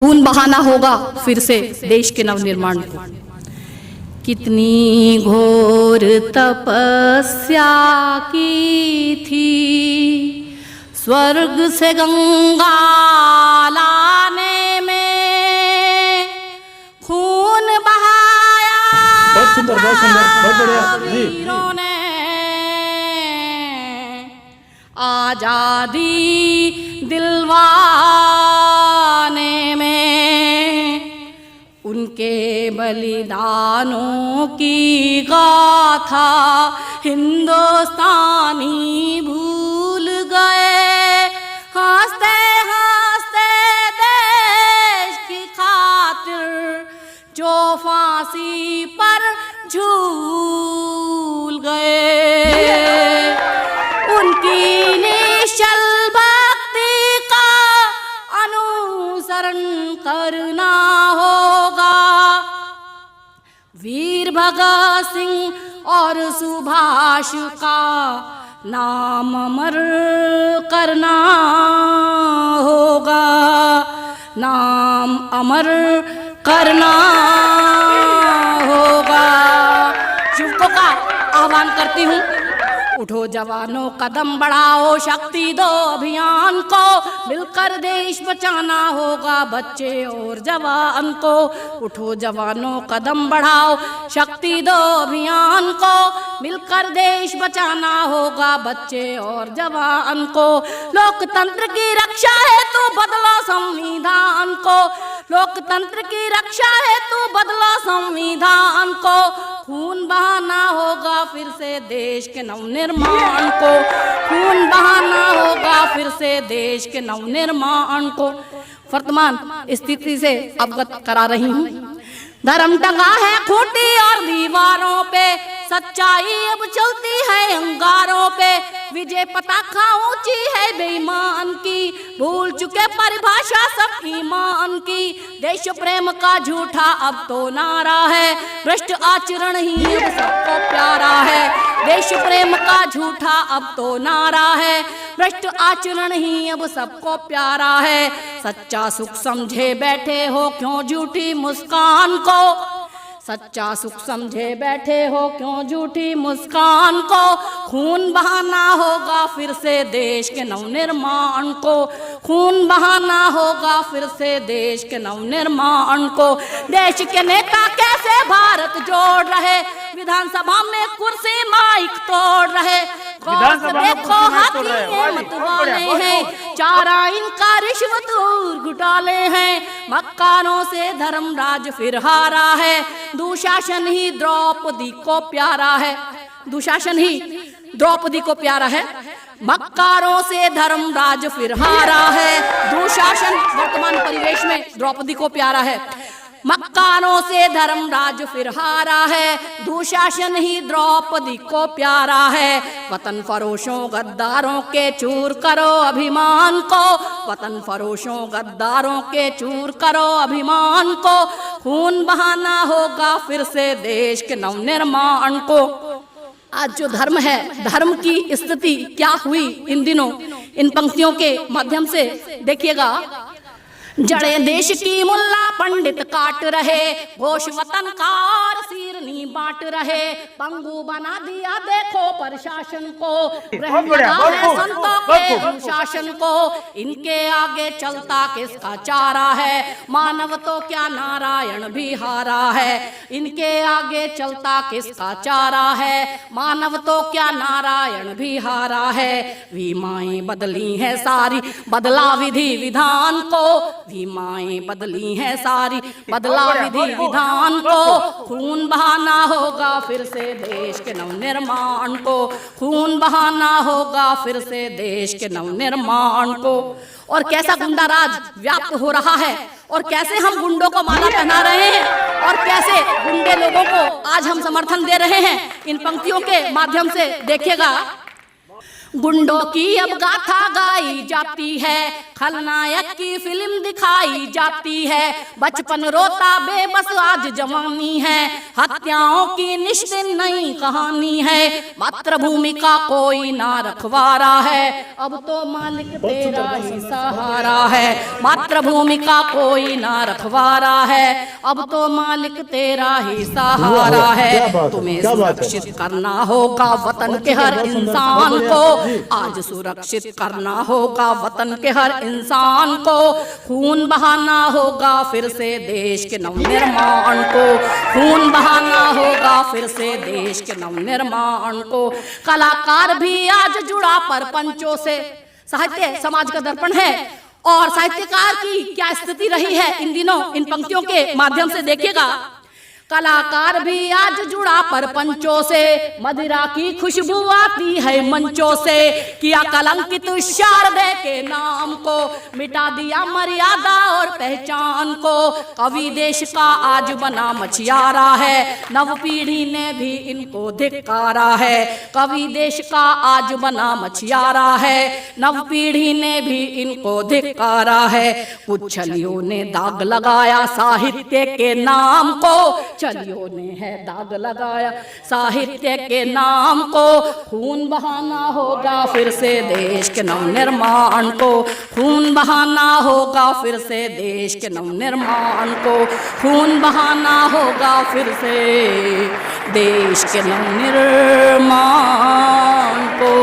खून बहाना होगा फिर से देश के नवनिर्माण को। कितनी घोर तपस्या की थी, स्वर्ग से गंगा लाने में खून बहाया बहुत सुंदर, बहुत बढ़िया वीरों ने। आजादी दिलवाने में उनके बलिदानों की गाथा हिंदुस्तानी भूल गए। हंसते हंसते देश की खातिर जो फांसी पर झूल गए, उनकी निश्चल भक्ति का अनुसरण करना होगा। वीर भगत सिंह और सुभाष का नाम अमर करना होगा, नाम अमर करना होगा। युवकों का आह्वान करती हूँ, उठो जवानों कदम बढ़ाओ, शक्ति दो अभियान को, मिलकर देश बचाना होगा बच्चे और जवान को। उठो जवानों कदम बढ़ाओ, शक्ति दो अभियान को, मिलकर देश बचाना होगा बच्चे और जवान को। लोकतंत्र की रक्षा हेतु बदलो संविधान को, लोकतंत्र की रक्षा हेतु बदलो संविधान को। खून बहाना होगा फिर से देश के नवनिर्माण को, खून बहाना होगा फिर से देश के नवनिर्माण को। वर्तमान स्थिति से अवगत करा रही हूँ। धर्म टंगा है खूंटी और दीवारों पे, सच्चाई अब चलती है अंगारों पे। विजय पताका ऊंची है बेईमान की, भूल चुके परिभाषा सब ईमान की। देश प्रेम का झूठा अब तो नारा है, भ्रष्ट आचरण ही अब सबको प्यारा है। देश प्रेम का झूठा अब तो नारा है, भ्रष्ट आचरण ही अब सबको प्यारा है। सच्चा सुख समझे बैठे हो क्यों झूठी मुस्कान को, सच्चा सुख समझे बैठे हो क्यों झूठी मुस्कान को। खून बहाना होगा फिर से देश के नवनिर्माण को, खून बहाना होगा फिर से देश के नवनिर्माण को। देश के नेता कैसे भारत जोड़ रहे, विधानसभा में कुर्सी माइक तोड़ रहे। देखो हाथी मतवाले हैं, चारा इनका रिश्वत और घुटाले हैं। मक्कारों से धर्मराज फिर हारा है, दुशासन ही द्रौपदी को प्यारा है, दुशासन ही द्रौपदी को प्यारा है। मक्कारों से धर्मराज फिर हारा है, दुशासन वर्तमान परिवेश में द्रौपदी को प्यारा है। मक्कारों से धर्मराज फिर हारा है, दुशासन ही द्रौपदी को प्यारा है। वतन फरोशों गद्दारों के चूर करो अभिमान को, वतन फरोशों गद्दारों के चूर करो अभिमान को। खून बहाना होगा फिर से देश के नवनिर्माण को। आज जो धर्म है, धर्म की स्थिति क्या हुई इन दिनों, इन पंक्तियों के माध्यम से देखिएगा। जड़े देश की मुल्ला पंडित काट रहे, घोष वतन का और सीरनी बांट रहे। पंगु बना दिया देखो प्रशासन को, ग्रहण लगा है संतों के अनुशासन को। इनके आगे चलता किसका चारा है, मानव तो क्या नारायण भी हारा है। इनके आगे चलता किसका चारा है, मानव तो क्या नारायण भी हारा है। विमाएं बदली है सारी, बदला विधि विधान को, विमाएं बदली हैं सारी, बदला विधि विधान को। खून बहाना होगा फिर से देश के नवनिर्माण को, खून बहाना होगा फिर से देश के नवनिर्माण को। और कैसा गुंडा राज व्याप्त हो रहा है, और कैसे हम गुंडों को माला पहना रहे हैं, और कैसे गुंडे लोगों को आज हम समर्थन दे रहे हैं इन पंक्तियों के माध्यम से देखिएगा। गुंडों की अब गाथा गाई जाती है, खलनायक की फिल्म दिखाई जाती है। बचपन रोता बेबस आज जवानी है, हत्याओं की निश्चित नई कहानी है। मातृभूमि का कोई ना रखवारा है, अब तो मालिक तेरा ही सहारा है। मातृभूमि का कोई ना रखवारा है, अब तो मालिक तेरा ही सहारा है। तुम्हें सुरक्षित करना होगा वतन के हर इंसान को, आज सुरक्षित करना होगा वतन के हर इंसान को। खून बहाना होगा फिर से देश के नवनिर्माण को, खून बहाना होगा फिर से देश के नवनिर्माण को। कलाकार भी आज जुड़ा परपंचों से, साहित्य समाज का दर्पण है और साहित्यकार की क्या स्थिति रही है इन दिनों, इन पंक्तियों के माध्यम से देखिएगा। कलाकार भी आज जुड़ा परपंचों से, मदिरा की खुशबू आती है मंचों से। किया कलंकित शारदे के नाम को, मिटा दिया मर्यादा और पहचान को। कवि देश का आज बना मछियारा है, नव पीढ़ी ने भी इनको धिक्कारा है। कवि देश का आज बना मछियारा है, नव पीढ़ी ने भी इनको धिक्कारा है। कुछ छलियों ने दाग लगाया साहित्य के नाम को, छलियों ने है दाग लगाया साहित्य के नाम को। खून बहाना होगा फिर से देश के नवनिर्माण को, खून बहाना होगा फिर से देश के नवनिर्माण को। खून बहाना होगा फिर से देश के नवनिर्माण को।